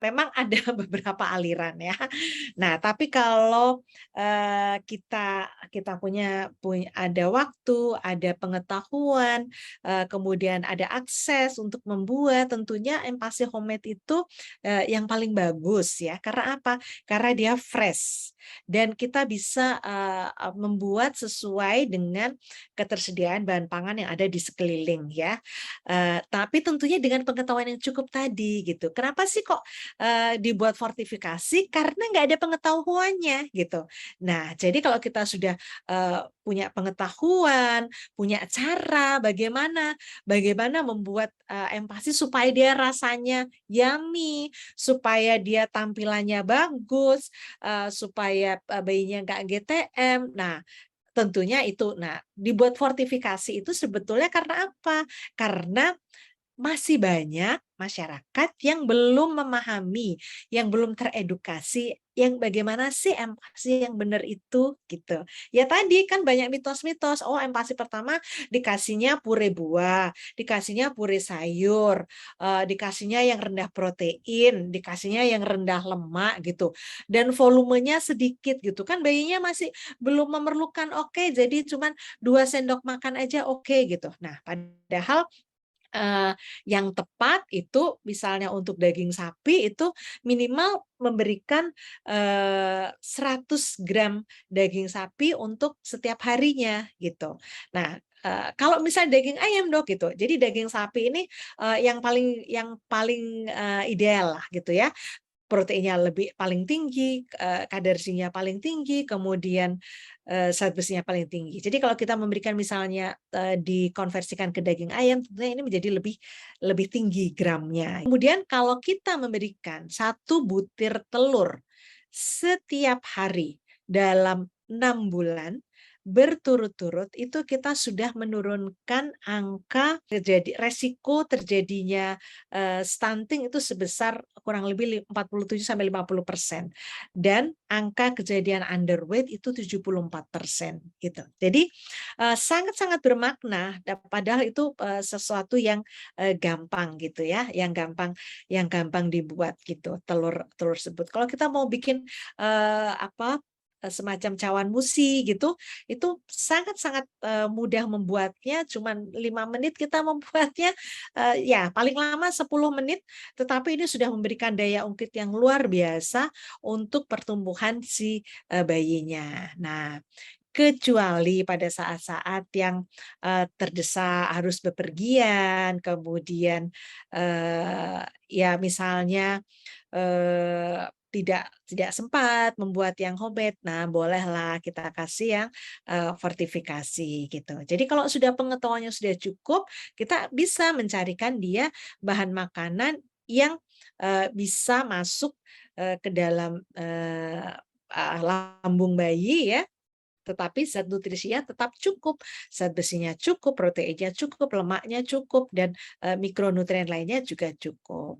memang ada beberapa aliran ya. Nah, tapi kalau, kita kita punya ada waktu, ada pengetahuan, kemudian ada akses untuk membuat, tentunya empasi homemade itu, yang paling bagus ya. Karena apa? Karena dia fresh dan kita bisa, membuat sesuai dengan ketersediaan bahan pangan yang ada di sekeliling ya. Tapi tentunya dengan pengetahuan yang cukup tadi gitu. Kenapa sih kok dibuat fortifikasi karena nggak ada pengetahuannya gitu. Nah, jadi kalau kita sudah, punya pengetahuan, punya cara bagaimana bagaimana membuat, empasi supaya dia rasanya yummy, supaya dia tampilannya bagus, supaya, bayinya nggak GTM. Nah, tentunya itu. Nah, dibuat fortifikasi itu sebetulnya karena apa? Karena masih banyak masyarakat yang belum memahami, yang belum teredukasi, yang bagaimana sih empati yang benar itu, gitu. Ya tadi kan banyak mitos-mitos, oh empati pertama dikasihnya pure buah, dikasihnya pure sayur, dikasihnya yang rendah protein, dikasihnya yang rendah lemak gitu, dan volumenya sedikit gitu kan bayinya masih belum memerlukan, oke jadi cuman 2 sendok makan aja oke gitu. Nah padahal yang tepat itu misalnya untuk daging sapi itu minimal memberikan, 100 gram daging sapi untuk setiap harinya gitu. Nah, kalau misalnya daging ayam Dok gitu, jadi daging sapi ini, yang paling, ideal lah gitu ya. Proteinnya lebih paling tinggi, kadar gizinya paling tinggi, kemudian, zat besinya paling tinggi. Jadi kalau kita memberikan misalnya, dikonversikan ke daging ayam, tentunya ini menjadi lebih lebih tinggi gramnya. Kemudian kalau kita memberikan 1 butir telur setiap hari dalam 6 bulan berturut-turut, itu kita sudah menurunkan angka resiko terjadinya stunting itu sebesar kurang lebih 47 sampai 50% dan angka kejadian underweight itu 74% gitu. Jadi, sangat-sangat bermakna padahal itu, sesuatu yang, gampang gitu ya, yang gampang dibuat gitu, telur telur tersebut. Kalau kita mau bikin, semacam cawan musi gitu, itu sangat-sangat, mudah membuatnya, cuman 5 menit kita membuatnya. Ya paling lama 10 menit, tetapi ini sudah memberikan daya ungkit yang luar biasa untuk pertumbuhan si, bayinya. Nah, kecuali pada saat-saat yang, terdesak harus bepergian, kemudian, ya misalnya, tidak sempat membuat yang homemade, nah bolehlah kita kasih yang, fortifikasi gitu. Jadi kalau sudah pengetahuannya sudah cukup, kita bisa mencarikan dia bahan makanan yang, bisa masuk, ke dalam, lambung bayi ya, tetapi zat nutrisinya tetap cukup, zat besinya cukup, proteinnya cukup, lemaknya cukup, dan, mikronutrien lainnya juga cukup.